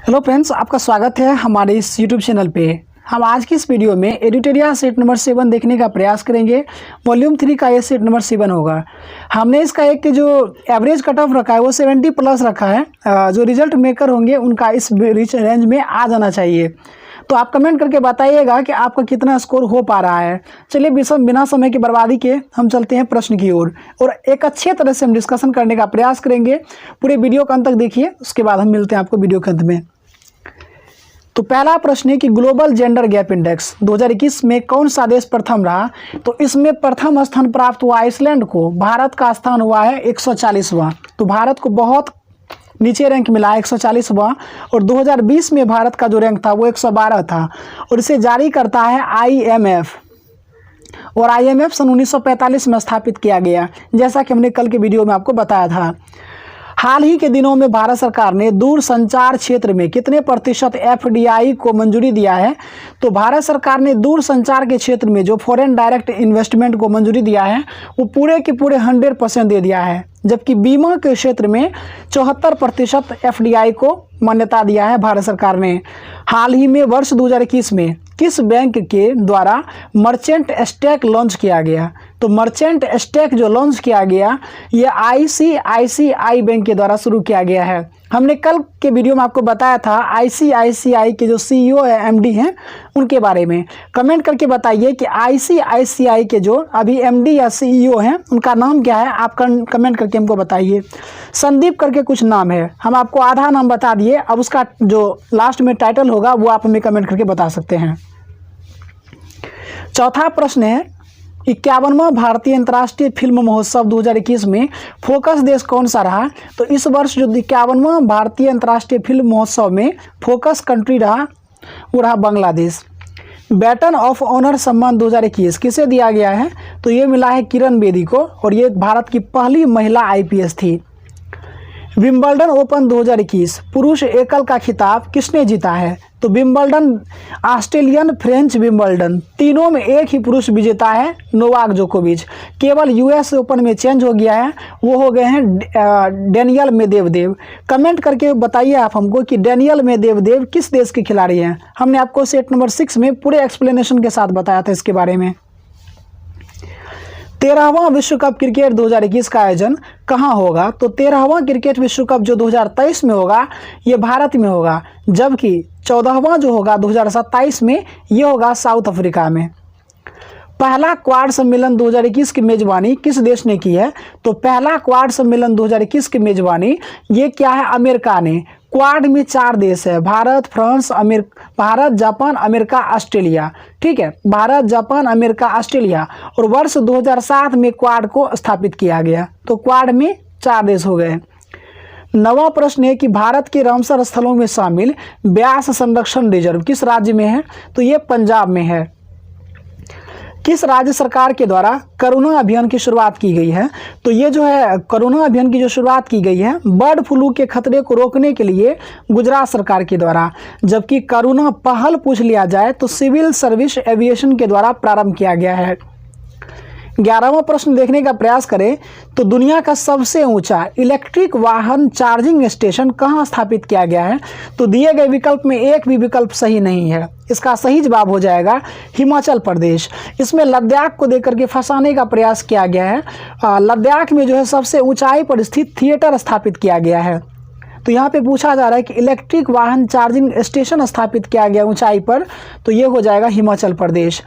Hello friends, आपका स्वागत है हमारे इस यूट्यूब चैनल पे। हम आज की इस वीडियो में एडिटोरियल सेट नंबर 7 देखने का प्रयास करेंगे। वॉल्यूम 3 का ये सेट नंबर 7 होगा। हमने इसका एक जो एवरेज कट ऑफ रखा है वो 70 प्लस रखा है। जो रिजल्ट मेकर होंगे उनका इस रेंज में आ जाना चाहिए। तो आप कमेंट करके बताइएगा कि आपका कितना स्कोर हो पा रहा है। चलिए बिना समय की बर्बादी के हम चलते हैं प्रश्न की ओर और एक अच्छे तरह से हम डिस्कशन करने का प्रयास करेंगे। पूरे वीडियो का अंत तक देखिए, उसके बाद हम मिलते हैं आपको वीडियो के अंत में। तो पहला प्रश्न है कि ग्लोबल जेंडर गैप इंडेक्स 2021 में कौन सा देश प्रथम रहा। तो इसमें प्रथम स्थान प्राप्त हुआ आइसलैंड को। भारत का स्थान हुआ है 140वां। तो भारत को बहुत नीचे रैंक मिला है 140वां। और 2020 में भारत का जो रैंक था वो 112 था और इसे जारी करता है IMF। और IMF सन 1945 में स्थापित किया गया, जैसा कि हमने कल के वीडियो में आपको बताया था। हाल ही के दिनों में भारत सरकार ने दूर संचार क्षेत्र में कितने प्रतिशत FDI को मंजूरी दिया है। तो भारत सरकार ने दूर संचार के क्षेत्र में जो फॉरेन डायरेक्ट इन्वेस्टमेंट को मंजूरी दिया है वो पूरे के पूरे 100% दे दिया है। जबकि बीमा के क्षेत्र में 74% FDI को मान्यता दिया है भारत सरकार ने। हाल ही में वर्ष 2021 में किस बैंक के द्वारा मर्चेंट स्टैक लॉन्च किया गया। तो मर्चेंट स्टैक जो लॉन्च किया गया ये ICICI बैंक के द्वारा शुरू किया गया है। हमने कल के वीडियो में आपको बताया था ICICI के जो CEO है MD हैं उनके बारे में। कमेंट करके बताइए कि ICICI के जो अभी MD या CEO हैं उनका नाम क्या है। आप कमेंट करके हमको बताइए। संदीप करके कुछ नाम है, हम आपको आधा नाम बता दिए। अब उसका जो लास्ट में टाइटल होगा वो आप हमें कमेंट करके बता सकते हैं। चौथा प्रश्न है 51वां भारतीय अंतर्राष्ट्रीय फिल्म महोत्सव 2021 में फोकस देश कौन सा रहा। तो इस वर्ष जो 51वां भारतीय अंतर्राष्ट्रीय फिल्म महोत्सव में फोकस कंट्री रहा वो रहा बांग्लादेश। बैटन ऑफ ऑनर सम्मान 2021 किसे दिया गया है। तो ये मिला है किरण बेदी को और ये भारत की पहली महिला IPS थी। विंबलडन ओपन 2021 पुरुष एकल का खिताब किसने जीता है। तो विंबलडन, ऑस्ट्रेलियन, फ्रेंच विंबलडन तीनों में एक ही पुरुष विजेता है, नोवाक जोकोविच। केवल US ओपन में चेंज हो गया है, वो हो गए हैं डेनियल मेदवेदेव। कमेंट करके बताइए आप हमको कि डेनियल मेदवेदेव किस देश के खिलाड़ी हैं। हमने आपको सेट नंबर 6 में पूरे एक्सप्लेनेशन के साथ बताया था इसके बारे में। 13वां विश्व कप क्रिकेट 2021 का आयोजन कहाँ होगा। तो 13वां क्रिकेट विश्व कप जो 2023 में होगा ये भारत में होगा, जबकि 14वां जो होगा 2027 में ये होगा साउथ अफ्रीका में। पहला क्वाड सम्मेलन 2021 की मेजबानी किस देश ने की है। तो पहला क्वाड सम्मेलन 2021 की मेजबानी ये क्या है, अमेरिका ने। क्वाड में 4 देश है, Bharat, France, Bharat, Japan, America, Australia. ठीक है, भारत, जापान, अमेरिका, ऑस्ट्रेलिया। और वर्ष 2007 में क्वाड को स्थापित किया गया। तो क्वाड में 4 देश हो गए। 9वां प्रश्न है कि भारत के रामसर स्थलों में शामिल ब्यास संरक्षण रिजर्व किस राज्य में है। तो ये पंजाब में है। किस राज्य सरकार के द्वारा कोरोना अभियान की शुरुआत की गई है। तो ये जो है कोरोना अभियान की जो शुरुआत की गई है बर्ड फ्लू के खतरे को रोकने के लिए गुजरात सरकार के द्वारा। जबकि कोरोना पहल पूछ लिया जाए तो सिविल सर्विस एविएशन के द्वारा प्रारंभ किया गया है। 11वां प्रश्न देखने का प्रयास करें तो दुनिया का सबसे ऊंचा इलेक्ट्रिक वाहन चार्जिंग स्टेशन कहां स्थापित किया गया है। तो दिए गए विकल्प में एक भी विकल्प सही नहीं है। इसका सही जवाब हो जाएगा हिमाचल प्रदेश। इसमें लद्दाख को देकर के फंसाने का प्रयास किया गया है। लद्दाख में जो है सबसे ऊंचाई पर स्थित थिएटर स्थापित किया गया है। तो यहाँ पे पूछा जा रहा है कि इलेक्ट्रिक वाहन चार्जिंग स्टेशन स्थापित किया गया ऊंचाई पर, तो ये हो जाएगा हिमाचल प्रदेश।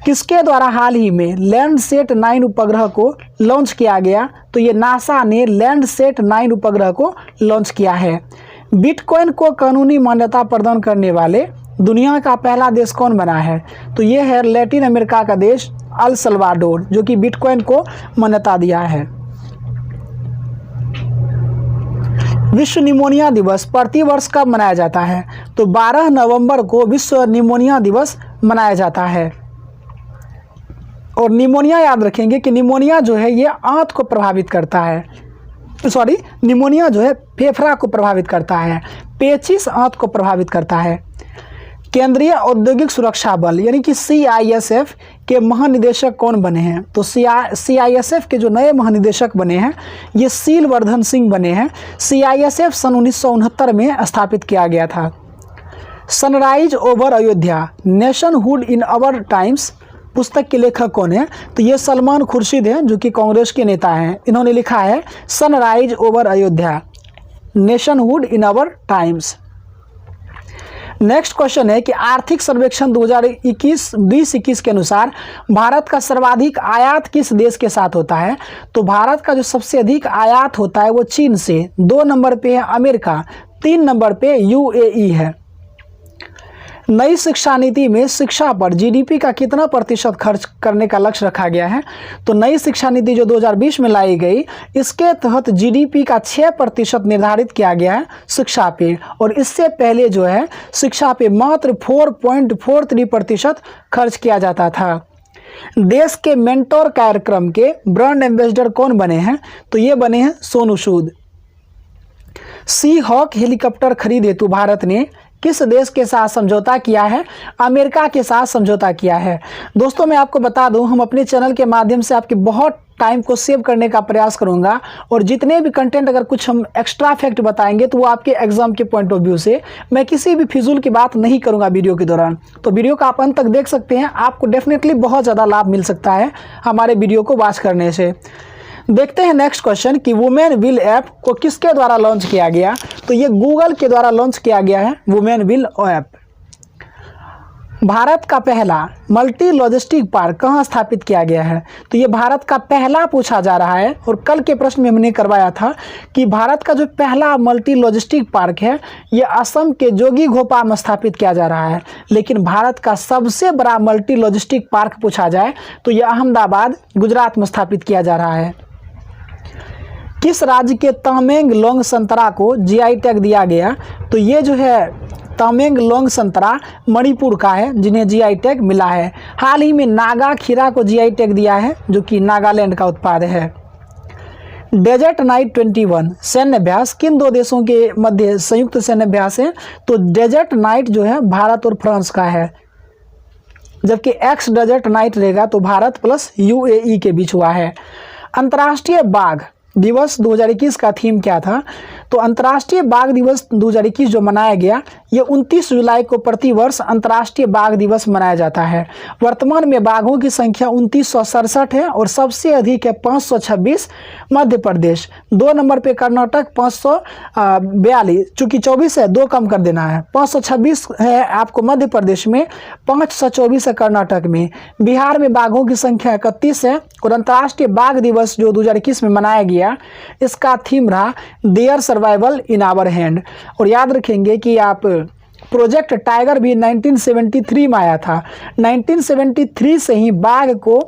किसके द्वारा हाल ही में लैंडसेट 9 उपग्रह को लॉन्च किया गया। तो ये नासा ने लैंडसेट 9 उपग्रह को लॉन्च किया है। बिटकॉइन को कानूनी मान्यता प्रदान करने वाले दुनिया का पहला देश कौन बना है। तो ये है लैटिन अमेरिका का देश अल सल्वाडोर, जो कि बिटकॉइन को मान्यता दिया है। विश्व निमोनिया दिवस प्रतिवर्ष कब मनाया जाता है। तो 12 नवंबर को विश्व निमोनिया दिवस मनाया जाता है। और निमोनिया याद रखेंगे कि निमोनिया जो है ये आंत को प्रभावित करता है, निमोनिया जो है फेफड़ा को प्रभावित करता है, पेचिस आंत को प्रभावित करता है। केंद्रीय औद्योगिक सुरक्षा बल यानी कि CISF के महानिदेशक कौन बने हैं? तो CISF के जो नए महानिदेशक बने हैं ये शीलवर्धन सिंह बने हैं। CISF सन 1969 में स्थापित किया गया था। Sunrise over Ayodhya, nationhood in our times पुस्तक के लेखक कौन है? तो ये सलमान खुर्शीद हैं जो कि कांग्रेस के नेता हैं। इन्होंने लिखा है sunrise over Ayodhya, nationhood in our times. Next question है कि आर्थिक सर्वेक्षण 2021 के अनुसार भारत का सर्वाधिक आयात किस देश के साथ होता है? तो भारत का जो सबसे अधिक आयात होता है वो चीन से, 2 नंबर पे है अमेरिका, 3 नंबर पे UAE है। नई शिक्षा नीति में शिक्षा पर GDP का कितना प्रतिशत खर्च करने का लक्ष्य रखा गया है? तो नई शिक्षा नीति जो 2020 में लाई गई इसके तहत GDP का 6% निर्धारित किया गया है शिक्षा पे, और इससे पहले जो है शिक्षा पे मात्र 4.43% खर्च किया जाता था। देश के मेंटोर कार्यक्रम के ब्रांड एम्बेसडर कौन बने हैं? तो ये बने हैं सोनू सूद। सी हॉक हेलीकॉप्टर खरीद हेतु भारत ने किस देश के साथ समझौता किया है? अमेरिका के साथ समझौता किया है। दोस्तों मैं आपको बता दूं, हम अपने चैनल के माध्यम से आपके बहुत टाइम को सेव करने का प्रयास करूंगा, और जितने भी कंटेंट अगर कुछ हम एक्स्ट्रा फैक्ट बताएंगे तो वो आपके एग्जाम के पॉइंट ऑफ व्यू से, मैं किसी भी फिजूल की बात नहीं करूंगा वीडियो के दौरान। तो वीडियो का आप अंत तक देख सकते हैं, आपको डेफिनेटली बहुत ज़्यादा लाभ मिल सकता है हमारे वीडियो को वॉच करने से। देखते हैं नेक्स्ट क्वेश्चन कि वुमेन विल ऐप को किसके द्वारा लॉन्च किया गया? तो ये गूगल के द्वारा लॉन्च किया गया है वुमेन विल ऐप। भारत का पहला मल्टी लॉजिस्टिक पार्क कहाँ स्थापित किया गया है? तो ये भारत का पहला पूछा जा रहा है, और कल के प्रश्न में हमने करवाया था कि भारत का जो पहला मल्टी लॉजिस्टिक पार्क है ये असम के जोगीघोपा में स्थापित किया जा रहा है। लेकिन भारत का सबसे बड़ा मल्टी लॉजिस्टिक पार्क पूछा जाए तो ये अहमदाबाद गुजरात में स्थापित किया जा रहा है। किस राज्य के तमेंगलोंग संतरा को GI टैग दिया गया? तो ये जो है तमेंगलोंग संतरा मणिपुर का है जिन्हें GI टैग मिला है। हाल ही में नागा खीरा को GI टैग दिया है जो कि नागालैंड का उत्पाद है। डेजर्ट नाइट 21 सैन्य अभ्यास किन 2 देशों के मध्य संयुक्त सैन्य अभ्यास है? तो डेजर्ट नाइट जो है भारत और फ्रांस का है, जबकि एक्स डेजर्ट नाइट रहेगा तो भारत प्लस UAE के बीच हुआ है। अंतर्राष्ट्रीय बाघ दिवस 2021 का थीम क्या था? तो अंतर्राष्ट्रीय बाघ दिवस 2021 जो मनाया गया ये 29 जुलाई को प्रतिवर्ष अंतर्राष्ट्रीय बाघ दिवस मनाया जाता है। वर्तमान में बाघों की संख्या 2967 है और सबसे अधिक है 526 मध्य प्रदेश, 2 नंबर पे कर्नाटक 542, चूंकि 24 है 2 कम कर देना है, 526 है आपको मध्य प्रदेश में, 524 है कर्नाटक में। बिहार में बाघों की संख्या 31 है, और अंतर्राष्ट्रीय बाघ दिवस जो 2021 में मनाया गया इसका थीम रहा their survival in our hand. और याद रखेंगे कि आप प्रोजेक्ट टाइगर भी 1973 में आया था। 1973 से ही बाघ को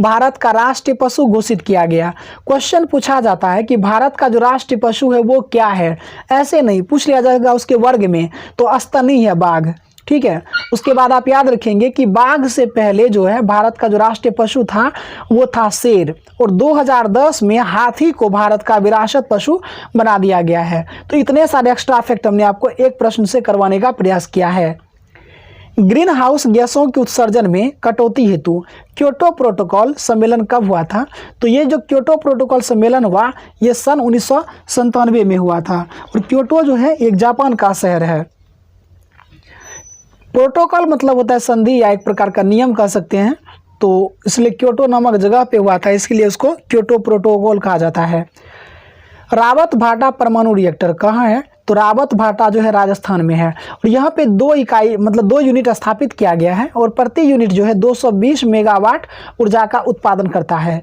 भारत का राष्ट्रीय पशु घोषित किया गया। क्वेश्चन पूछा जाता है कि भारत का जो राष्ट्रीय पशु है वो क्या है? ऐसे नहीं पूछ लिया जाएगा उसके वर्ग में, तो स्तनी है बाघ, ठीक है। उसके बाद आप याद रखेंगे कि बाघ से पहले जो है भारत का जो राष्ट्रीय पशु था वो था शेर, और 2010 में हाथी को भारत का विरासत पशु बना दिया गया है। तो इतने सारे एक्स्ट्रा फैक्ट हमने आपको एक प्रश्न से करवाने का प्रयास किया है। ग्रीन हाउस गैसों के उत्सर्जन में कटौती हेतु क्योटो प्रोटोकॉल सम्मेलन कब हुआ था? तो ये जो क्योटो प्रोटोकॉल सम्मेलन हुआ ये सन 1997 में हुआ था, और क्योटो जो है एक जापान का शहर है। प्रोटोकॉल मतलब होता है संधि या एक प्रकार का नियम कह सकते हैं, तो इसलिए क्योटो नामक जगह पे हुआ था, इसलिए उसको क्योटो प्रोटोकॉल कहा जाता है। रावत भाटा परमाणु रिएक्टर कहाँ है? तो रावत भाटा जो है राजस्थान में है, और यहाँ पे 2 इकाई मतलब 2 यूनिट स्थापित किया गया है, और प्रति यूनिट जो है 220 मेगावाट ऊर्जा का उत्पादन करता है।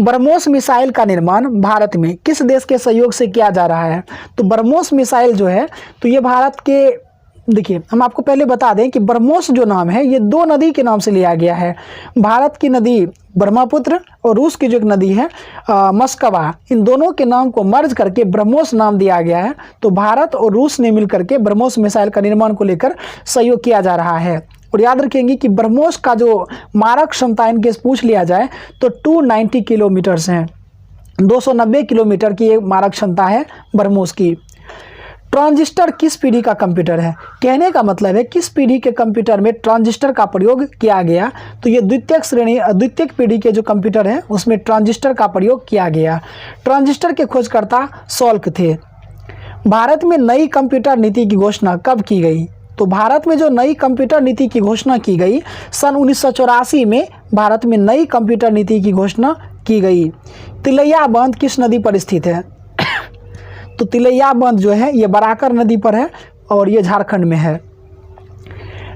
ब्रह्मोस मिसाइल का निर्माण भारत में किस देश के सहयोग से किया जा रहा है? तो ब्रह्मोस मिसाइल जो है तो ये भारत के, देखिए हम आपको पहले बता दें कि ब्रह्मोस जो नाम है ये 2 नदी के नाम से लिया गया है। भारत की नदी ब्रह्मपुत्र और रूस की जो एक नदी है मस्कवा, इन दोनों के नाम को मर्ज करके ब्रह्मोस नाम दिया गया है। तो भारत और रूस ने मिलकर के ब्रह्मोस मिसाइल का निर्माण को लेकर सहयोग किया जा रहा है। और याद रखेंगे कि ब्रह्मोस का जो मारक क्षमता इनके पूछ लिया जाए तो 290 किलोमीटर्स हैं, 290 किलोमीटर की एक मारक क्षमता है ब्रह्मोस की। ट्रांजिस्टर किस पीढ़ी का कंप्यूटर है? कहने का मतलब है किस पीढ़ी के कंप्यूटर में ट्रांजिस्टर का प्रयोग किया गया, तो ये द्वितीयक पीढ़ी के जो कंप्यूटर हैं उसमें ट्रांजिस्टर का प्रयोग किया गया। ट्रांजिस्टर के खोजकर्ता सॉल्क थे। भारत में नई कंप्यूटर नीति की घोषणा कब की गई? तो भारत में जो नई कंप्यूटर नीति की घोषणा की गई सन 1984 में भारत में नई कंप्यूटर नीति की घोषणा की गई। तिलैया बांध किस नदी पर स्थित है? तो तिलैया बांध जो है ये बराकर नदी पर है और ये झारखंड में है।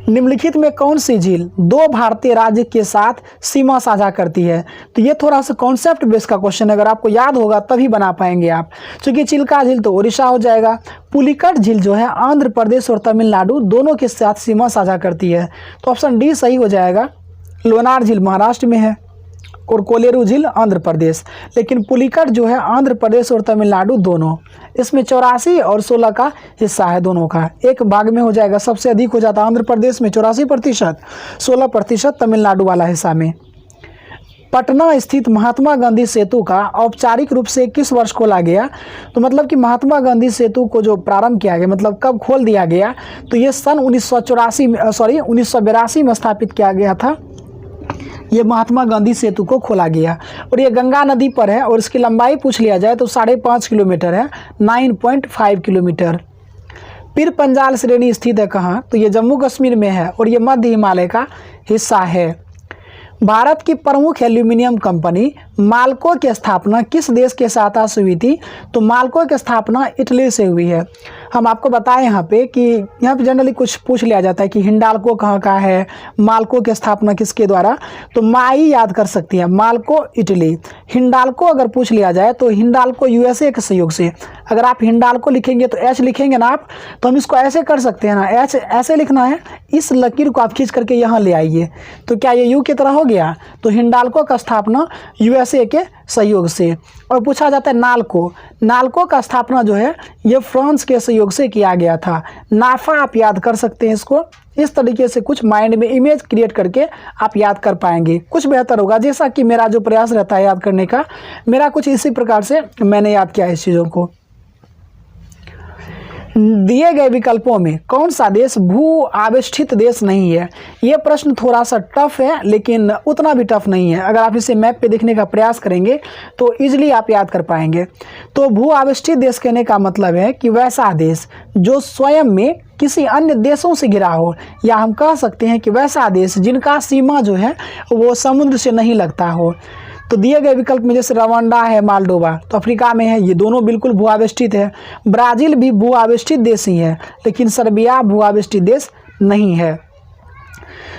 निम्नलिखित में कौन सी झील दो भारतीय राज्य के साथ सीमा साझा करती है? तो ये थोड़ा सा कॉन्सेप्ट बेस का क्वेश्चन, अगर आपको याद होगा तभी बना पाएंगे आप, क्योंकि चिल्का झील तो उड़ीसा हो जाएगा। पुलिकट झील जो है आंध्र प्रदेश और तमिलनाडु दोनों के साथ सीमा साझा करती है, तो ऑप्शन डी सही हो जाएगा। लोनार झील महाराष्ट्र में है और कोलेरू झील आंध्र प्रदेश, लेकिन पुलिकट जो है आंध्र प्रदेश और तमिलनाडु दोनों। इसमें 84 और 16 का हिस्सा है, दोनों का एक भाग में हो जाएगा। सबसे अधिक हो जाता है आंध्र प्रदेश में 84%, 16% तमिलनाडु वाला हिस्सा में। पटना स्थित महात्मा गांधी सेतु का औपचारिक रूप से किस वर्ष खोला गया? तो मतलब कि महात्मा गांधी सेतु को जो प्रारंभ किया गया, मतलब कब खोल दिया गया, तो ये सन 1982 में स्थापित किया गया था। ये महात्मा गांधी सेतु को खोला गया और ये गंगा नदी पर है और इसकी लंबाई पूछ लिया जाए तो 5.5 किलोमीटर है, 9.5 किलोमीटर। पीर पंजाल श्रेणी स्थित है कहाँ? तो ये जम्मू कश्मीर में है और ये मध्य हिमालय का हिस्सा है। भारत की प्रमुख एल्यूमिनियम कंपनी माल्को की स्थापना किस देश के सहायता से हुई थी? तो माल्को की स्थापना इटली से हुई है। हम आपको बताएं यहाँ पे जनरली कुछ पूछ लिया जाता है कि हिंडाल्को कहाँ का है, माल्को की स्थापना किसके द्वारा, तो माई याद कर सकती है, माल्को इटली। हिंडाल्को अगर पूछ लिया जाए तो हिंडाल्को यूएसए के सहयोग से। अगर आप हिंडाल्को लिखेंगे तो एच लिखेंगे ना आप, तो हम इसको ऐसे कर सकते हैं ना, एच ऐसे लिखना है, इस लकीर को आप खींच करके यहाँ ले आइए, तो क्या ये यू की तरह हो गया? तो हिंडाल्को का स्थापना यूएसए के सहयोग से। और पूछा जाता है नाल्को का स्थापना जो है ये फ्रांस के सहयोग से किया गया था। नाफा आप याद कर सकते हैं इसको, इस तरीके से कुछ माइंड में इमेज क्रिएट करके आप याद कर पाएंगे, कुछ बेहतर होगा। जैसा कि मेरा जो प्रयास रहता है याद करने का, मेरा कुछ इसी प्रकार से मैंने याद किया इस चीज़ों को। दिए गए विकल्पों में कौन सा देश भू आविष्ठित देश नहीं है? ये प्रश्न थोड़ा सा टफ है लेकिन उतना भी टफ नहीं है। अगर आप इसे मैप पे देखने का प्रयास करेंगे तो इजीली आप याद कर पाएंगे। तो भू आविष्ठित देश कहने का मतलब है कि वैसा देश जो स्वयं में किसी अन्य देशों से घिरा हो, या हम कह सकते हैं कि वैसा देश जिनका सीमा जो है वो समुद्र से नहीं लगता हो। तो दिए गए विकल्प में जैसे रवांडा है, मालडोवा तो अफ्रीका में है, ये दोनों बिल्कुल भू आविष्ठित है। ब्राज़ील भी भू आविष्ठित देश ही है, लेकिन सर्बिया भू आविष्ठित देश नहीं है।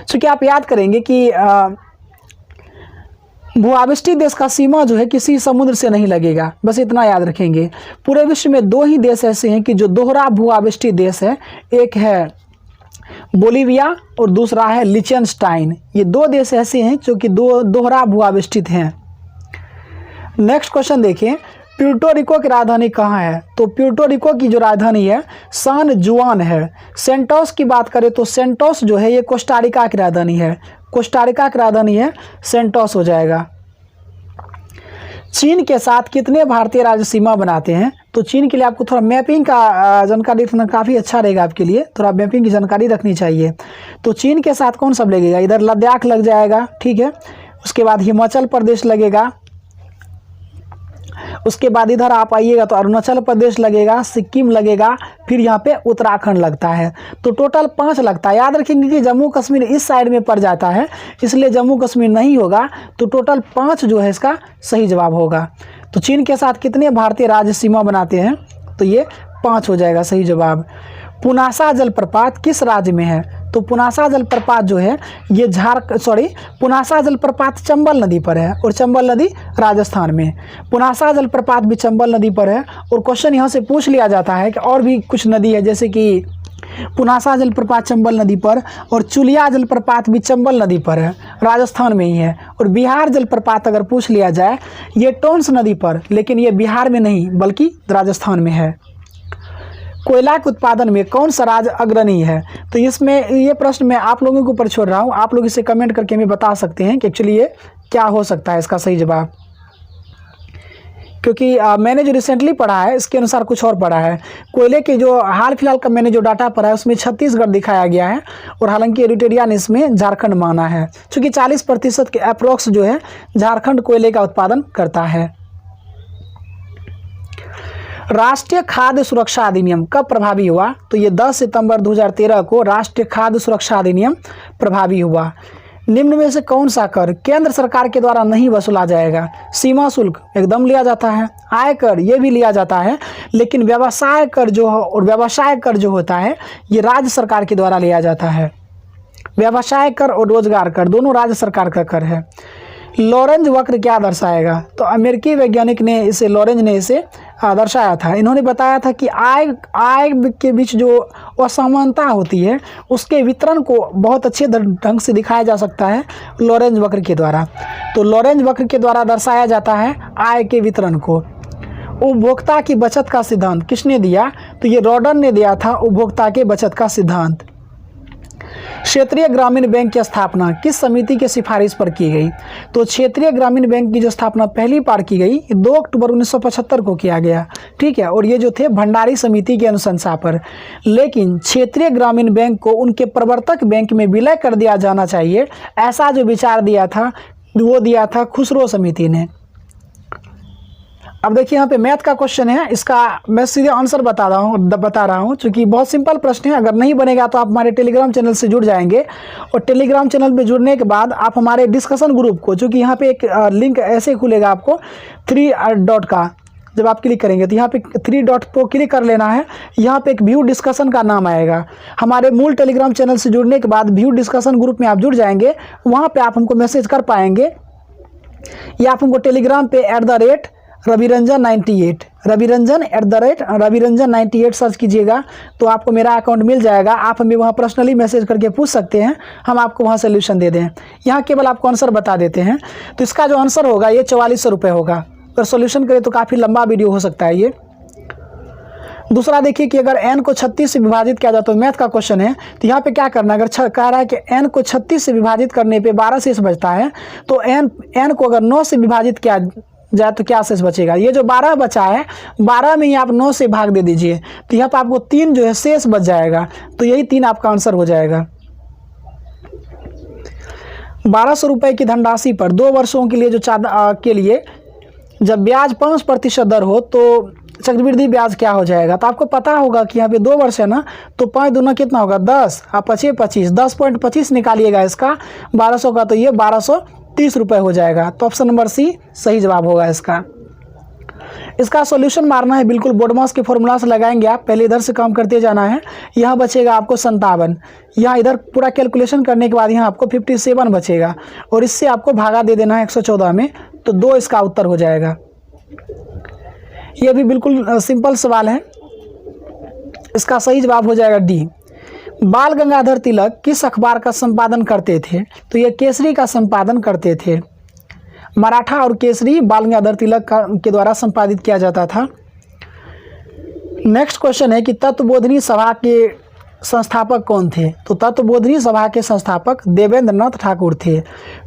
चूँकि आप याद करेंगे कि भू आविष्ठित देश का सीमा जो है किसी समुद्र से नहीं लगेगा, बस इतना याद रखेंगे। पूरे विश्व में दो ही देश ऐसे हैं कि जो दोहरा भू आविष्ठित देश है, एक है बोलीविया और दूसरा है लिechtenstein। ये दो देश ऐसे हैं जो कि दोहरा भू आविष्ठित हैं। नेक्स्ट क्वेश्चन देखें, प्यूर्टो रिको की राजधानी कहाँ है? तो प्यूर्टो रिको की जो राजधानी है सान जुआन है। सेंटोस की बात करें तो सेंटोस जो है ये कोस्टारिका की राजधानी है, कोस्टारिका की राजधानी है सेंटोस हो जाएगा। चीन के साथ कितने भारतीय राज्य सीमा बनाते हैं? तो चीन के लिए आपको थोड़ा मैपिंग का जानकारी रखना काफ़ी अच्छा रहेगा, आपके लिए थोड़ा मैपिंग की जानकारी रखनी चाहिए। तो चीन के साथ कौन सब लगेगा? इधर लद्दाख लग जाएगा, ठीक है, उसके बाद हिमाचल प्रदेश लगेगा, उसके बाद इधर आप आइएगा तो अरुणाचल प्रदेश लगेगा, सिक्किम लगेगा, फिर यहाँ पे उत्तराखंड लगता है। तो टोटल 5 लगता है। याद रखेंगे कि जम्मू कश्मीर इस साइड में पड़ जाता है, इसलिए जम्मू कश्मीर नहीं होगा। तो टोटल 5 जो है इसका सही जवाब होगा। तो चीन के साथ कितने भारतीय राज्य सीमा बनाते हैं? तो ये 5 हो जाएगा सही जवाब। पुनासा जलप्रपात किस राज्य में है? तो पुनासा जलप्रपात जो है ये पुनासा जलप्रपात चंबल नदी पर है और चंबल नदी राजस्थान में। पुनासा जलप्रपात भी चंबल नदी पर है। और क्वेश्चन यहाँ से पूछ लिया जाता है कि और भी कुछ नदी है, जैसे कि पुनासा जलप्रपात चंबल नदी पर और चुलिया जलप्रपात भी चंबल नदी पर है, राजस्थान में ही है। और बिहार जलप्रपात अगर पूछ लिया जाए ये टोंस नदी पर, लेकिन ये बिहार में नहीं बल्कि राजस्थान में है। कोयला के उत्पादन में कौन सा राज्य अग्रणी है? तो इसमें ये प्रश्न मैं आप लोगों के ऊपर छोड़ रहा हूँ, आप लोग इसे कमेंट करके हमें बता सकते हैं कि एक्चुअली ये क्या हो सकता है इसका सही जवाब। क्योंकि मैंने जो रिसेंटली पढ़ा है इसके अनुसार कुछ और पढ़ा है। कोयले के जो हाल फिलहाल का मैंने जो डाटा पढ़ा है उसमें छत्तीसगढ़ दिखाया गया है, और हालांकि एडिटोरिया ने इसमें झारखंड माना है, क्योंकि 40% के अप्रोक्स जो है झारखंड कोयले का उत्पादन करता है। राष्ट्रीय खाद्य सुरक्षा अधिनियम कब प्रभावी हुआ? तो ये 10 सितंबर 2013 को राष्ट्रीय खाद्य सुरक्षा अधिनियम प्रभावी हुआ। निम्न में से कौन सा कर केंद्र सरकार के द्वारा नहीं वसूला जाएगा? सीमा शुल्क एकदम लिया जाता है, आयकर ये भी लिया जाता है, लेकिन व्यवसाय कर जो और व्यवसाय कर जो होता है ये राज्य सरकार के द्वारा लिया जाता है। व्यवसाय कर और रोजगार कर दोनों राज्य सरकार का कर है। लॉरेंज वक्र क्या दर्शाएगा? तो अमेरिकी वैज्ञानिक ने इसे लॉरेंज ने इसे दर्शाया था। इन्होंने बताया था कि आय के बीच जो असमानता होती है उसके वितरण को बहुत अच्छे ढंग से दिखाया जा सकता है लॉरेंज वक्र के द्वारा। तो लॉरेंज वक्र के द्वारा दर्शाया जाता है आय के वितरण को। उपभोक्ता की बचत का सिद्धांत किसने दिया? तो ये रॉडन ने दिया था उपभोक्ता के बचत का सिद्धांत। क्षेत्रीय ग्रामीण बैंक की स्थापना किस समिति के सिफारिश पर की गई? तो क्षेत्रीय ग्रामीण बैंक की जो स्थापना पहली बार की गई 2 अक्टूबर 1975 को किया गया, ठीक है, और ये जो थे भंडारी समिति की अनुशंसा पर। लेकिन क्षेत्रीय ग्रामीण बैंक को उनके प्रवर्तक बैंक में विलय कर दिया जाना चाहिए, ऐसा जो विचार दिया था वो दिया था खुसरो समिति ने। अब देखिए यहाँ पे मैथ का क्वेश्चन है, इसका मैं सीधे आंसर बता रहा हूँ क्योंकि बहुत सिंपल प्रश्न है। अगर नहीं बनेगा तो आप हमारे टेलीग्राम चैनल से जुड़ जाएंगे, और टेलीग्राम चैनल में जुड़ने के बाद आप हमारे डिस्कशन ग्रुप को, चूँकि यहाँ पे एक लिंक ऐसे खुलेगा आपको 3 डॉट का, जब आप क्लिक करेंगे तो यहाँ पे 3 डॉट को क्लिक कर लेना है। यहाँ पे एक व्यू डिस्कशन का नाम आएगा। हमारे मूल टेलीग्राम चैनल से जुड़ने के बाद व्यू डिस्कशन ग्रुप में आप जुड़ जाएंगे, वहाँ पर आप हमको मैसेज कर पाएंगे, या आप हमको टेलीग्राम पे @रविरंजन98 रविरंजन सर्च कीजिएगा तो आपको मेरा अकाउंट मिल जाएगा। आप हमें वहाँ पर्सनली मैसेज करके पूछ सकते हैं, हम आपको वहाँ सोल्यूशन दे दें। यहाँ केवल आपको आंसर बता देते हैं। तो इसका जो आंसर होगा ये 4400 रुपये होगा। अगर सोल्यूशन करें तो काफ़ी लंबा वीडियो हो सकता है ये। दूसरा देखिए कि अगर n को 36 से विभाजित किया जाए, तो मैथ का क्वेश्चन है, तो यहाँ पे क्या करना है? अगर कह रहा है कि n को 36 से विभाजित करने पे 12 शेष बचता है, तो n को अगर 9 से विभाजित किया जाए तो क्या शेष बचेगा? ये जो 12 बचा है 12 में ही आप 9 से भाग दे दीजिए, तो यहाँ पर आपको 3 जो है शेष बच जाएगा। तो यही 3 आपका आंसर हो जाएगा। 1200 रुपये की धनराशि पर 2 वर्षों के लिए के लिए जब ब्याज 5% दर हो तो चक्रवृद्धि ब्याज क्या हो जाएगा? तो आपको पता होगा कि यहाँ पे 2 वर्ष है ना, तो 5 दूना कितना होगा? 10, आप 25 10.25 निकालिएगा इसका 1200 का, तो ये 1230 रुपये हो जाएगा। तो ऑप्शन नंबर सी सही जवाब होगा इसका। इसका सॉल्यूशन मारना है, बिल्कुल बोडमास के फॉर्मूला से लगाएंगे आप। पहले इधर से काम करते जाना है। यहाँ बचेगा आपको 57, यहाँ इधर पूरा कैलकुलेशन करने के बाद यहाँ आपको 57 बचेगा, और इससे आपको भागा दे देना है 114 में, तो 2 इसका उत्तर हो जाएगा। ये भी बिल्कुल सिंपल सवाल है। इसका सही जवाब हो जाएगा डी। बाल गंगाधर तिलक किस अखबार का संपादन करते थे? तो ये केसरी का संपादन करते थे। मराठा और केसरी बाल गंगाधर तिलक के द्वारा संपादित किया जाता था। नेक्स्ट क्वेश्चन है कि तत्वबोधिनी सभा के संस्थापक कौन थे? तो तत्वबोधिनी सभा के संस्थापक देवेंद्र नाथ ठाकुर थे।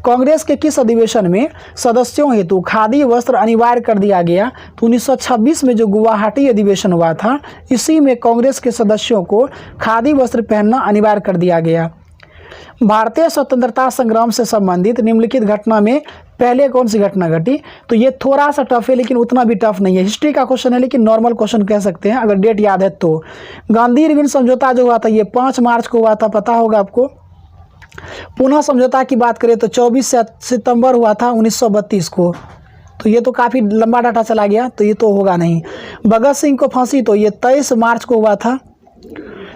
कांग्रेस के किस अधिवेशन में सदस्यों हेतु खादी वस्त्र अनिवार्य कर दिया गया? तो 1926 में जो गुवाहाटी अधिवेशन हुआ था, इसी में कांग्रेस के सदस्यों को खादी वस्त्र पहनना अनिवार्य कर दिया गया। भारतीय स्वतंत्रता संग्राम से संबंधित निम्नलिखित घटना में पहले कौन सी घटना घटी? तो ये थोड़ा सा टफ है, लेकिन उतना भी टफ नहीं है। हिस्ट्री का क्वेश्चन है, लेकिन नॉर्मल क्वेश्चन कह सकते हैं अगर डेट याद है तो। गांधी इरविन समझौता जो हुआ था ये 5 मार्च को हुआ था, पता होगा आपको। पुनः समझौता की बात करें तो 24 सितंबर हुआ था 1932 को। तो ये तो काफ़ी लंबा डाटा चला गया, तो ये तो होगा नहीं। भगत सिंह को फांसी तो ये 23 मार्च को हुआ था।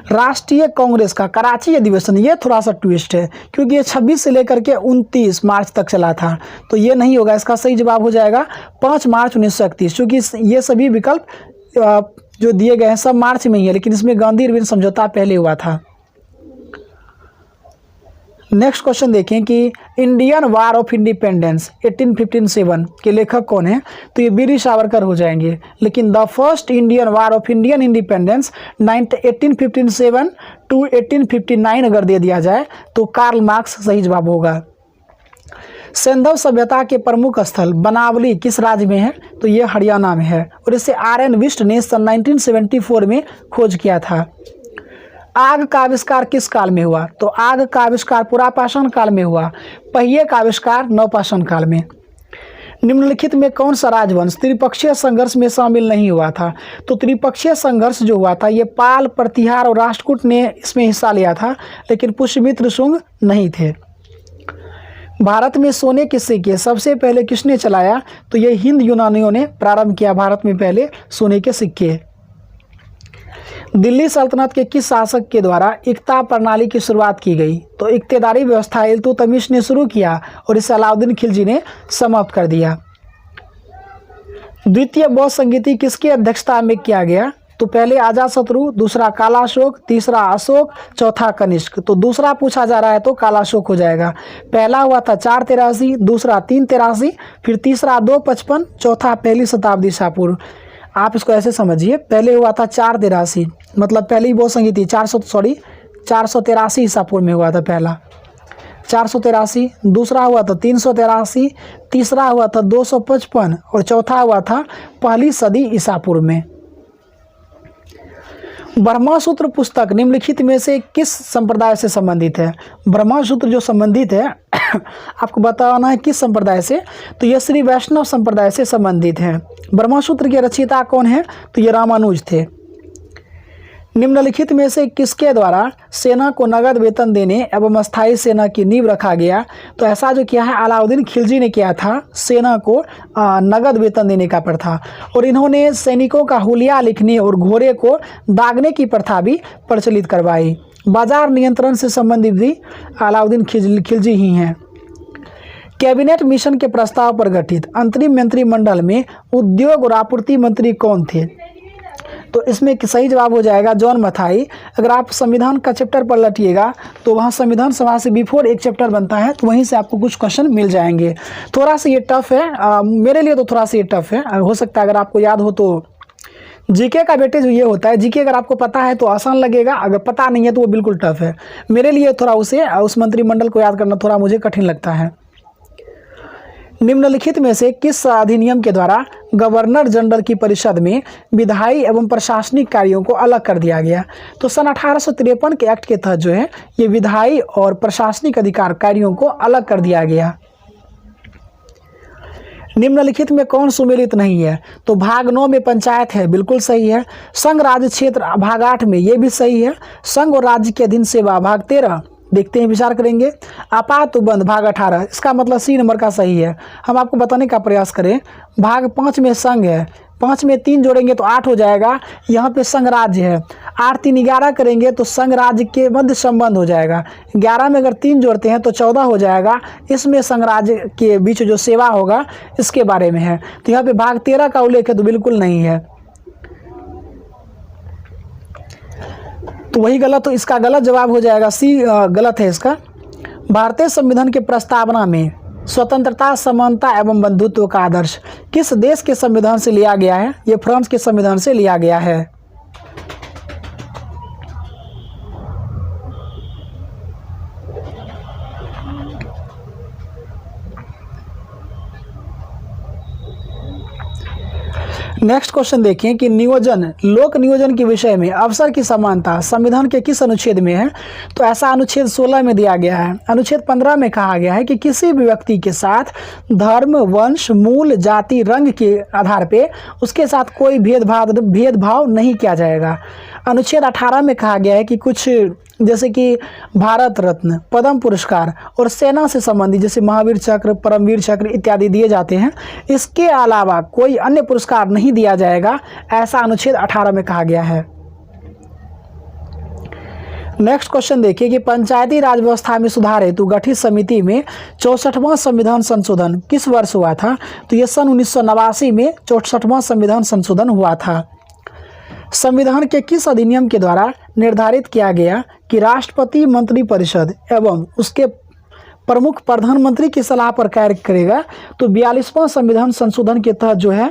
राष्ट्रीय कांग्रेस का कराची अधिवेशन, ये थोड़ा सा ट्विस्ट है क्योंकि ये 26 से लेकर के 29 मार्च तक चला था, तो ये नहीं होगा। इसका सही जवाब हो जाएगा 5 मार्च 1931, क्योंकि ये सभी विकल्प जो दिए गए हैं सब मार्च में ही है, लेकिन इसमें गांधी इरविन समझौता पहले हुआ था। नेक्स्ट क्वेश्चन देखें कि इंडियन वार ऑफ इंडिपेंडेंस 1857 के लेखक कौन है? तो ये वीर सावरकर हो जाएंगे। लेकिन the first Indian war of Indian independence 1857 to 1859 अगर दे दिया जाए तो कार्ल मार्क्स सही जवाब होगा। सिंधु सभ्यता के प्रमुख स्थल बनावली किस राज्य में है? तो ये हरियाणा में है और इसे आर.एन. विस्ट ने सन 1974 में खोज किया था। आग का आविष्कार किस काल में हुआ? तो आग का आविष्कार पुरापाषाण काल में हुआ। पहिए का आविष्कार नवपाषाण काल में। निम्नलिखित में कौन सा राजवंश त्रिपक्षीय संघर्ष में शामिल नहीं हुआ था? तो त्रिपक्षीय संघर्ष जो हुआ था ये पाल, प्रतिहार और राष्ट्रकूट ने इसमें हिस्सा लिया था, लेकिन पुष्यमित्र शुंग नहीं थे। भारत में सोने के सिक्के सबसे पहले किसने चलाया? तो ये हिंद यूनानियों ने प्रारंभ किया भारत में पहले सोने के सिक्के। दिल्ली सल्तनत के किस शासक के द्वारा इक्ता प्रणाली की शुरुआत की गई? तो इक्तेदारी व्यवस्था इल्तुतमिश ने शुरू किया और इसे अलाउद्दीन खिलजी ने समाप्त कर दिया। द्वितीय बौद्ध संगीति किसकी अध्यक्षता में किया गया? तो पहले अजातशत्रु, दूसरा कालाशोक, तीसरा अशोक, चौथा कनिष्क। तो दूसरा पूछा जा रहा है तो कालाशोक हो जाएगा। पहला हुआ था 483, दूसरा 383, फिर तीसरा 255, चौथा पहली शताब्दी ईसा पूर्व। आप इसको ऐसे समझिए, पहले हुआ था 483, मतलब पहली बौद्ध संगीति 483 ईसा पूर्व में हुआ था पहला 483, दूसरा हुआ था 383, तीसरा हुआ था 255 और चौथा हुआ था पहली सदी ईसा पूर्व में। ब्रह्मसूत्र पुस्तक निम्नलिखित में से किस संप्रदाय से संबंधित है? ब्रह्मसूत्र जो संबंधित है आपको बताना है किस संप्रदाय से, तो यह श्री वैष्णव संप्रदाय से संबंधित है। ब्रह्मसूत्र के रचयिता कौन है? तो ये रामानुज थे। निम्नलिखित में से किसके द्वारा सेना को नगद वेतन देने एवं अस्थायी सेना की नींव रखा गया? तो ऐसा जो किया है अलाउद्दीन खिलजी ने किया था, सेना को नगद वेतन देने का प्रथा, और इन्होंने सैनिकों का हुलिया लिखने और घोड़े को दागने की प्रथा भी प्रचलित करवाई। बाजार नियंत्रण से संबंधित भी अलाउद्दीन खिलजी ही हैं। कैबिनेट मिशन के प्रस्ताव पर गठित अंतरिम मंत्रिमंडल में उद्योग और आपूर्ति मंत्री कौन थे? तो इसमें सही जवाब हो जाएगा जॉन मथाई। अगर आप संविधान का चैप्टर पर लटिएगा तो वहाँ संविधान सभा से बिफोर एक चैप्टर बनता है, तो वहीं से आपको कुछ क्वेश्चन मिल जाएंगे। थोड़ा सा ये टफ है, मेरे लिए तो थोड़ा सा ये टफ है, हो सकता है अगर आपको याद हो तो। जीके का वेटेज ये होता है, जीके अगर आपको पता है तो आसान लगेगा, अगर पता नहीं है तो वो बिल्कुल टफ है। मेरे लिए थोड़ा उस मंत्रिमंडल को याद करना थोड़ा मुझे कठिन लगता है। निम्नलिखित में से किस अधिनियम के द्वारा गवर्नर जनरल की परिषद में विधायी एवं प्रशासनिक कार्यों को अलग कर दिया गया? तो सन 1853 के एक्ट के तहत जो है ये विधायी और प्रशासनिक अधिकार कार्यों को अलग कर दिया गया। निम्नलिखित में कौन सुमेलित नहीं है? तो भाग 9 में पंचायत है, बिल्कुल सही है। संघ राज्य क्षेत्र भाग 8 में ये भी सही है। संघ और राज्य के अधीन सेवा भाग 13, देखते हैं विचार करेंगे। आपात बंद भाग 18, इसका मतलब सी नंबर का सही है। हम आपको बताने का प्रयास करें, भाग 5 में संघ है, 5 में 3 जोड़ेंगे तो 8 हो जाएगा, यहाँ पे संघ राज्य है, 8 3 11 करेंगे तो संघ राज्य के मध्य संबंध हो जाएगा। 11 में अगर 3 जोड़ते हैं तो 14 हो जाएगा, इसमें संघ राज्य के बीच जो सेवा होगा इसके बारे में है। तो यहाँ पे भाग 13 का उल्लेख है तो बिल्कुल नहीं है, तो वही गलत, तो इसका गलत जवाब हो जाएगा सी, गलत है इसका। भारतीय संविधान के प्रस्तावना में स्वतंत्रता, समानता एवं बंधुत्व का आदर्श किस देश के संविधान से लिया गया है? ये फ्रांस के संविधान से लिया गया है। नेक्स्ट क्वेश्चन देखें कि नियोजन, लोक नियोजन के विषय में अवसर की समानता संविधान के किस अनुच्छेद में है? तो ऐसा अनुच्छेद 16 में दिया गया है। अनुच्छेद 15 में कहा गया है कि किसी भी व्यक्ति के साथ धर्म, वंश, मूल, जाति, रंग के आधार पे उसके साथ कोई भेदभाव नहीं किया जाएगा। अनुच्छेद 18 में कहा गया है कि कुछ जैसे कि भारत रत्न, पद्म पुरस्कार और सेना से संबंधित जैसे महावीर चक्र, परमवीर चक्र इत्यादि दिए जाते हैं, इसके अलावा कोई अन्य पुरस्कार नहीं दिया जाएगा, ऐसा अनुच्छेद 18 में कहा गया है। नेक्स्ट क्वेश्चन देखिए कि पंचायती राज व्यवस्था में सुधार हेतु गठित समिति में 64वां संविधान संशोधन किस वर्ष हुआ था? तो यह सन 1989 में 64वां संविधान संशोधन हुआ था। संविधान के किस अधिनियम के द्वारा निर्धारित किया गया कि राष्ट्रपति मंत्रिपरिषद एवं उसके प्रमुख प्रधानमंत्री की सलाह पर कार्य करेगा? तो 42वां संविधान संशोधन के तहत जो है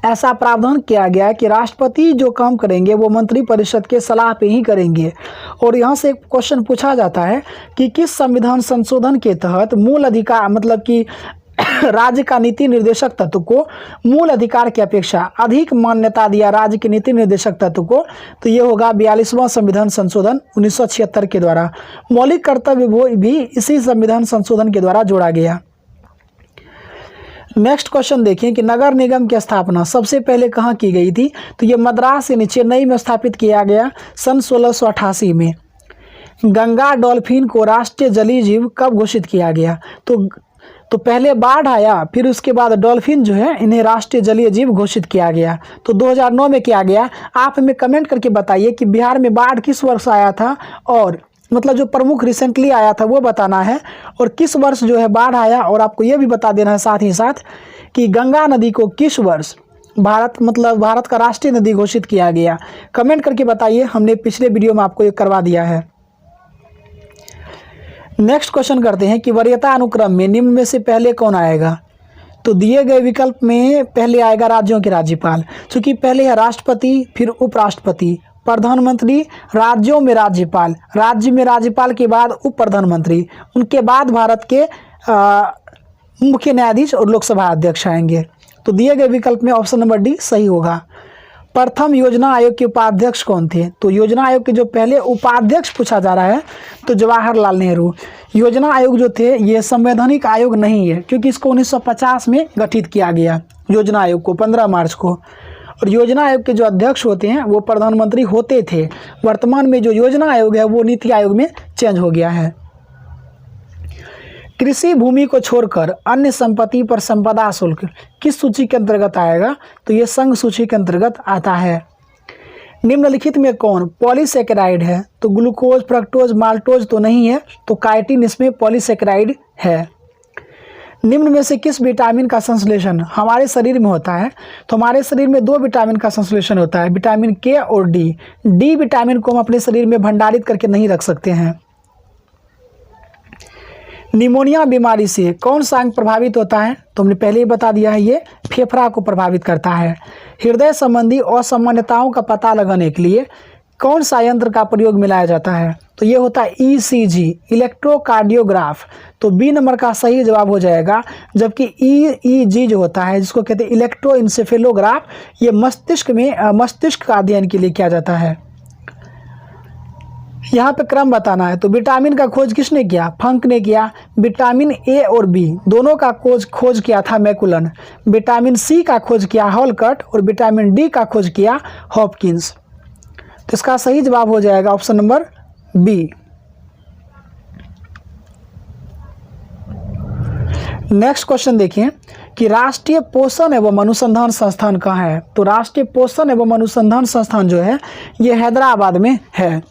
ऐसा प्रावधान किया गया है कि राष्ट्रपति जो काम करेंगे वो मंत्रिपरिषद के सलाह पे ही करेंगे। और यहाँ से एक क्वेश्चन पूछा जाता है कि किस संविधान संशोधन के तहत मूल अधिकार मतलब कि राज्य का नीति निर्देशक तत्व को मूल अधिकार की अपेक्षा अधिक मान्यता दिया राज्य के नीति निर्देशक तत्व को, तो ये होगा 42वां संविधान संशोधन 1976 के द्वारा। मौलिक कर्तव्य वो भी इसी संविधान संशोधन के द्वारा जोड़ा गया। नेक्स्ट क्वेश्चन देखिए कि नगर निगम की स्थापना सबसे पहले कहाँ की गई थी, तो ये मद्रास यानी चेन्नई में स्थापित किया गया सन 1688 में। गंगा डॉल्फिन को राष्ट्रीय जलीय जीव कब घोषित किया गया, तो पहले बाढ़ आया, फिर उसके बाद डॉल्फिन जो है इन्हें राष्ट्रीय जलीय जीव घोषित किया गया, तो 2009 में किया गया। आप हमें कमेंट करके बताइए कि बिहार में बाढ़ किस वर्ष आया था, और मतलब जो प्रमुख रिसेंटली आया था वो बताना है, और किस वर्ष जो है बाढ़ आया, और आपको ये भी बता देना है साथ ही साथ कि गंगा नदी को किस वर्ष भारत का राष्ट्रीय नदी घोषित किया गया। कमेंट करके बताइए, हमने पिछले वीडियो में आपको ये करवा दिया है। नेक्स्ट क्वेश्चन करते हैं कि वरीयता अनुक्रम में निम्न में से पहले कौन आएगा, तो दिए गए विकल्प में पहले आएगा राज्यों के राज्यपाल, क्योंकि पहले है राष्ट्रपति, फिर उपराष्ट्रपति, प्रधानमंत्री, राज्यों में राज्यपाल, राज्य में राज्यपाल के बाद उप प्रधानमंत्री, उनके बाद भारत के मुख्य न्यायाधीश और लोकसभा अध्यक्ष आएंगे। तो दिए गए विकल्प में ऑप्शन नंबर डी सही होगा। प्रथम योजना आयोग के उपाध्यक्ष कौन थे, तो योजना आयोग के जो पहले उपाध्यक्ष पूछा जा रहा है तो जवाहरलाल नेहरू। योजना आयोग जो थे ये संवैधानिक आयोग नहीं है, क्योंकि इसको 1950 में गठित किया गया योजना आयोग को 15 मार्च को। और योजना आयोग के जो अध्यक्ष होते हैं वो प्रधानमंत्री होते थे। वर्तमान में जो योजना आयोग है वो नीति आयोग में चेंज हो गया है। कृषि भूमि को छोड़कर अन्य संपत्ति पर संपदा शुल्क किस सूची के अंतर्गत आएगा, तो ये संघ सूची के अंतर्गत आता है। निम्नलिखित में कौन पॉलीसेकेराइड है, तो ग्लूकोज, फ्रक्टोज, माल्टोज तो नहीं है, तो काइटिन इसमें पॉलीसेकेराइड है। निम्न में से किस विटामिन का संश्लेषण हमारे शरीर में होता है, तो हमारे शरीर में 2 विटामिन का संश्लेषण होता है, विटामिन के और डी। डी विटामिन को हम अपने शरीर में भंडारित करके नहीं रख सकते हैं। निमोनिया बीमारी से कौन सा अंग प्रभावित होता है, तो हमने पहले ही बता दिया है, ये फेफड़ा को प्रभावित करता है। हृदय संबंधी असामान्यताओं का पता लगाने के लिए कौन सा यंत्र का प्रयोग में लाया जाता है, तो ये होता है ECG, इलेक्ट्रोकार्डियोग्राफ। तो बी नंबर का सही जवाब हो जाएगा। जबकि EEG जो होता है जिसको कहते हैं इलेक्ट्रोइंसेफेलोग्राफ, ये मस्तिष्क का अध्ययन के लिए किया जाता है। यहाँ पे क्रम बताना है, तो विटामिन का खोज किसने किया, फंक ने किया। विटामिन ए और बी दोनों का खोज किया था मैकुलन। विटामिन सी का खोज किया हॉलकट, और विटामिन डी का खोज किया हॉपकिंस। तो इसका सही जवाब हो जाएगा option number B. Next question देखिए कि राष्ट्रीय पोषण एवं अनुसंधान संस्थान कहाँ है, तो राष्ट्रीय पोषण एवं अनुसंधान संस्थान जो है ये हैदराबाद में है।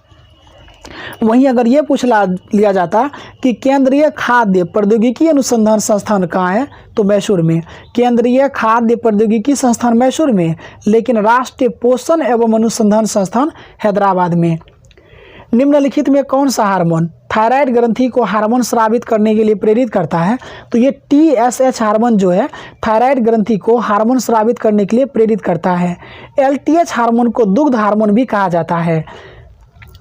वहीं अगर ये पूछ लिया जाता कि केंद्रीय खाद्य प्रौद्योगिकी अनुसंधान संस्थान कहाँ है, तो मैसूर में। केंद्रीय खाद्य प्रौद्योगिकी संस्थान मैसूर में, लेकिन राष्ट्रीय पोषण एवं अनुसंधान संस्थान हैदराबाद में। निम्नलिखित में कौन सा हार्मोन थायराइड ग्रंथि को हार्मोन स्रावित करने के लिए प्रेरित करता है, तो ये TSH हार्मोन जो है थायराइड ग्रंथि को हार्मोन स्रावित करने के लिए प्रेरित करता है। LTH हार्मोन को दुग्ध हार्मोन भी कहा जाता है।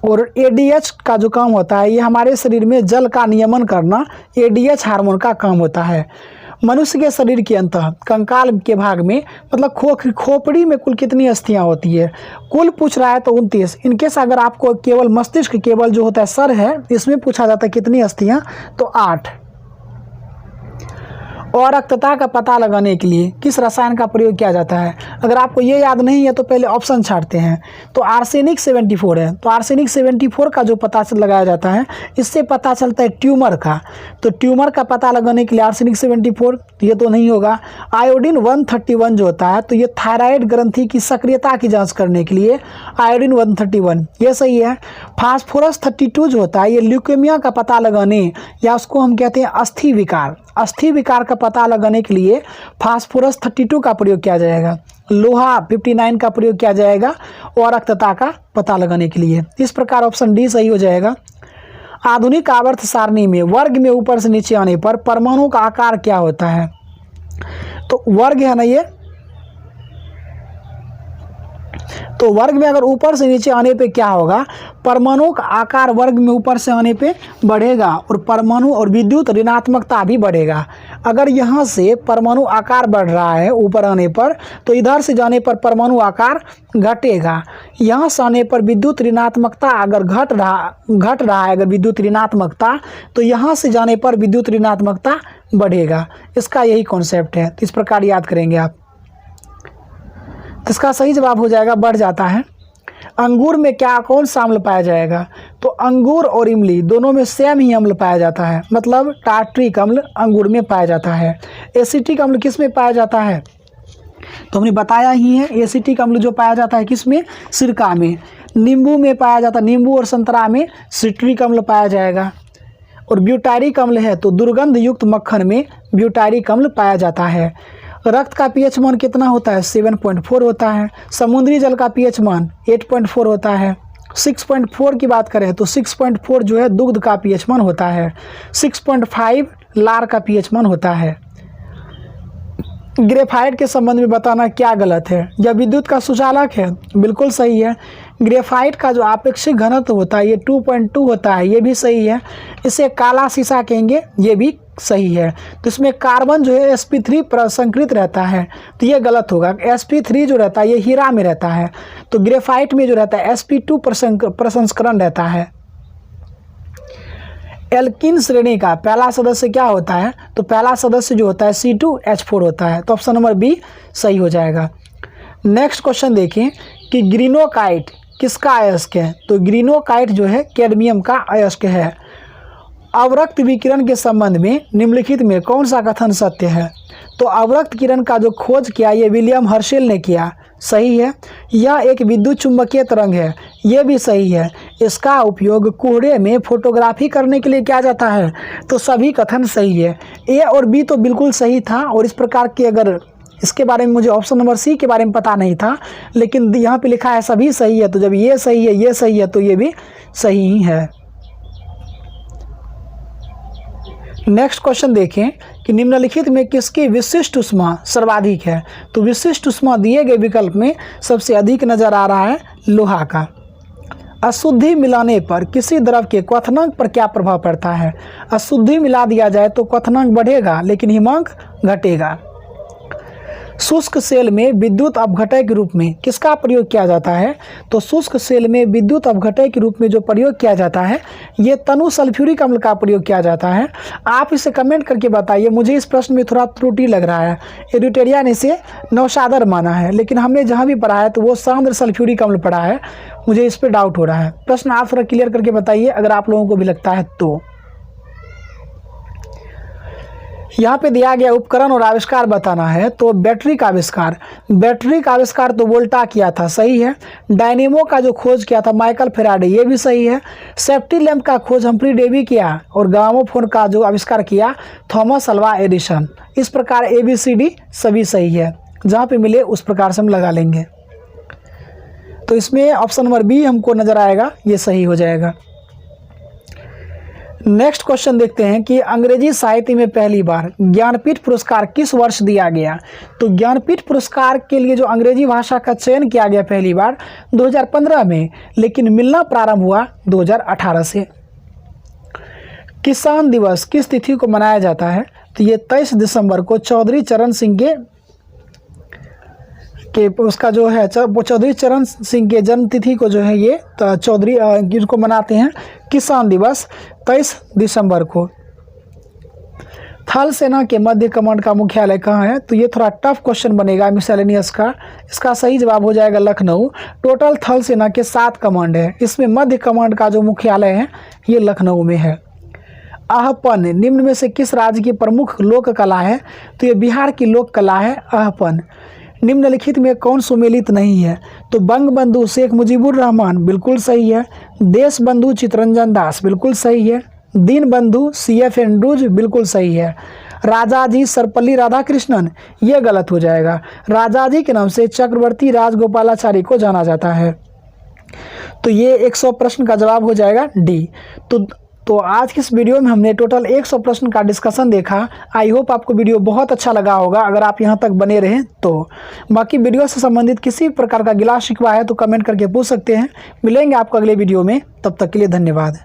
और ADH का जो काम होता है ये हमारे शरीर में जल का नियमन करना ADH हार्मोन का काम होता है। मनुष्य के शरीर के अंतः कंकाल के भाग में मतलब खोपड़ी में कुल कितनी अस्थियां होती है, कुल पूछ रहा है तो 29। इनकेस अगर आपको केवल मस्तिष्क केवल जो होता है सर है इसमें पूछा जाता है कितनी अस्थियां, तो 8। और रक्तता का पता लगाने के लिए किस रसायन का प्रयोग किया जाता है, अगर आपको ये याद नहीं है तो पहले ऑप्शन छाड़ते हैं। तो आर्सेनिक 74 है, तो आर्सेनिक 74 का जो पता लगाया जाता है इससे पता चलता है ट्यूमर का, तो ट्यूमर का पता लगाने के लिए आर्सेनिक 74 ये तो नहीं होगा। आयोडीन 131 जो होता है तो ये थायराइड ग्रंथि की सक्रियता की जाँच करने के लिए आयोडीन 131 ये सही है। फास्फोरस 32 जो होता है ये ल्यूकेमिया का पता लगाने या उसको हम कहते हैं अस्थि विकार का पता लगाने के लिए फास्फोरस 32 का प्रयोग किया जाएगा। लोहा 59 का प्रयोग किया जाएगा और रक्तता का पता लगाने के लिए। इस प्रकार ऑप्शन डी सही हो जाएगा। आधुनिक आवर्त सारणी में वर्ग में ऊपर से नीचे आने पर परमाणु का आकार क्या होता है, तो वर्ग है ना ये तो वर्ग में अगर ऊपर से नीचे आने पे क्या होगा, परमाणु का आकार वर्ग में ऊपर से आने पे बढ़ेगा और परमाणु और विद्युत ऋणात्मकता भी बढ़ेगा। अगर यहाँ से परमाणु आकार बढ़ रहा है ऊपर आने पर, तो इधर से जाने पर परमाणु आकार घटेगा। यहाँ से आने पर विद्युत ऋणात्मकता अगर घट रहा है अगर विद्युत ऋणात्मकता, तो यहाँ से जाने पर विद्युत ऋणात्मकता बढ़ेगा। इसका यही कॉन्सेप्ट है। तो इस प्रकार याद करेंगे आप। इसका सही जवाब हो जाएगा बढ़ जाता है। अंगूर में क्या कौन सा अम्ल पाया जाएगा, तो अंगूर और इमली दोनों में सेम ही अम्ल पाया जाता है, मतलब टार्ट्रिक अम्ल अंगूर में पाया जाता है। एसिटिक अम्ल किस में पाया जाता है, तो हमने बताया ही है। एसिटिक अम्ल जो पाया जाता है किस में, सिरका में। नींबू में पाया जाता है, नींबू और संतरा में सिट्रिक अम्ल पाया जाएगा। और ब्यूटारिक अम्ल है तो दुर्गंध युक्त मक्खन में ब्यूटारिक अम्ल पाया जाता है। रक्त का पीएच मान कितना होता है, 7.4 होता है। समुद्री जल का पीएच मान 8.4 होता है। 6.4 की बात करें तो 6.4 जो है दुग्ध का पीएच मान होता है। 6.5 लार का पीएच मान होता है। ग्रेफाइट के संबंध में बताना क्या गलत है, यह विद्युत का सुचालक है, बिल्कुल सही है। ग्रेफाइट का जो आपेक्षिक घनत्व होता है ये 2.2 होता है, ये भी सही है। इसे काला शीशा कहेंगे, ये भी सही है। तो इसमें कार्बन जो है sp3 प्रसंकृत रहता है, तो ये गलत होगा। sp3 जो रहता है ये हीरा में रहता है, तो ग्रेफाइट में जो रहता है sp2 प्रसंस्करण रहता है। एल्किन श्रेणी का पहला सदस्य क्या होता है, तो पहला सदस्य जो होता है C2H4 होता है। तो ऑप्शन नंबर बी सही हो जाएगा। नेक्स्ट क्वेश्चन देखें कि ग्रीनोकाइट किसका अयस्क है, तो ग्रीनोकाइट जो है कैडमियम का अयस्क है। अवरक्त विकिरण के संबंध में निम्नलिखित में कौन सा कथन सत्य है, तो अवरक्त किरण का जो खोज किया ये विलियम हर्शेल ने किया, सही है। यह एक विद्युत चुंबकीय तरंग है, ये भी सही है। इसका उपयोग कोहरे में फोटोग्राफी करने के लिए किया जाता है, तो सभी कथन सही है। ए और बी तो बिल्कुल सही था, और इस प्रकार के अगर इसके बारे में मुझे ऑप्शन नंबर सी के बारे में पता नहीं था, लेकिन यहाँ पे लिखा है सभी सही है, तो जब ये सही है ये सही है तो ये भी सही ही है। नेक्स्ट क्वेश्चन देखें कि निम्नलिखित में किसकी विशिष्ट ऊष्मा सर्वाधिक है, तो विशिष्ट ऊष्मा दिए गए विकल्प में सबसे अधिक नजर आ रहा है लोहा का। अशुद्धि मिलाने पर किसी द्रव के क्वथनांक पर क्या प्रभाव पड़ता है, अशुद्धि मिला दिया जाए तो क्वथनांक बढ़ेगा लेकिन हिमांक घटेगा। शुष्क सेल में विद्युत अपघटय के रूप में किसका प्रयोग किया जाता है, तो शुष्क सेल में विद्युत अपघटय के रूप में जो प्रयोग किया जाता है ये तनु सल्फ्यूरिक अम्ल का प्रयोग किया जाता है। आप इसे कमेंट करके बताइए, मुझे इस प्रश्न में थोड़ा त्रुटि लग रहा है। एडिटोरिया ने इसे नौशादर माना है, लेकिन हमने जहाँ भी पढ़ा है तो वो सांद्र सल्फ्यूरिक अम्ल पढ़ा है, मुझे इस पर डाउट हो रहा है। प्रश्न आप थोड़ा क्लियर करके बताइए अगर आप लोगों को भी लगता है तो। यहाँ पे दिया गया उपकरण और आविष्कार बताना है, तो बैटरी का आविष्कार तो वोल्टा किया था, सही है। डायनेमो का जो खोज किया था माइकल फेराडे, ये भी सही है। सेफ्टी लैंप का खोज हम्फ्री डेवी किया, और ग्रामोफोन का जो आविष्कार किया थॉमस अल्वा एडिसन। इस प्रकार ABCD सभी सही है, जहाँ पे मिले उस प्रकार से हम लगा लेंगे। तो इसमें ऑप्शन नंबर बी हमको नजर आएगा, ये सही हो जाएगा। नेक्स्ट क्वेश्चन देखते हैं कि अंग्रेजी साहित्य में पहली बार ज्ञानपीठ पुरस्कार किस वर्ष दिया गया, तो ज्ञानपीठ पुरस्कार के लिए जो अंग्रेजी भाषा का चयन किया गया पहली बार 2015 में, लेकिन मिलना प्रारंभ हुआ 2018 से। किसान दिवस किस तिथि को मनाया जाता है, तो ये 23 दिसंबर को चौधरी चरण सिंह के उसका जो है चौधरी चरण सिंह के जन्म तिथि को जो है ये चौधरी जिनको मनाते हैं किसान दिवस 23 दिसंबर को। थल सेना के मध्य कमांड का मुख्यालय कहाँ है, तो ये थोड़ा टफ क्वेश्चन बनेगा मिसलेनियस का। इसका सही जवाब हो जाएगा लखनऊ। टोटल थल सेना के 7 कमांड है, इसमें मध्य कमांड का जो मुख्यालय है ये लखनऊ में है। आहपन निम्न में से किस राज्य की प्रमुख लोक कला है, तो ये बिहार की लोक कला है आहपन। निम्नलिखित में कौन सुमेलित नहीं है, तो बंग बंधु शेख मुजीबुर रहमान बिल्कुल सही है। देश बंधु चितरंजन दास बिल्कुल सही है। दीन बंधु CF एंड्रूज बिल्कुल सही है। राजाजी सर्वपल्ली राधाकृष्णन ये गलत हो जाएगा। राजाजी के नाम से चक्रवर्ती राजगोपालाचारी को जाना जाता है, तो ये 100 प्रश्न का जवाब हो जाएगा डी। तो तो आज की इस वीडियो में हमने टोटल 100 प्रश्न का डिस्कशन देखा। आई होप आपको वीडियो बहुत अच्छा लगा होगा अगर आप यहाँ तक बने रहें तो। बाकी वीडियो से संबंधित किसी प्रकार का गिला शिकवा है तो कमेंट करके पूछ सकते हैं। मिलेंगे आपको अगले वीडियो में, तब तक के लिए धन्यवाद।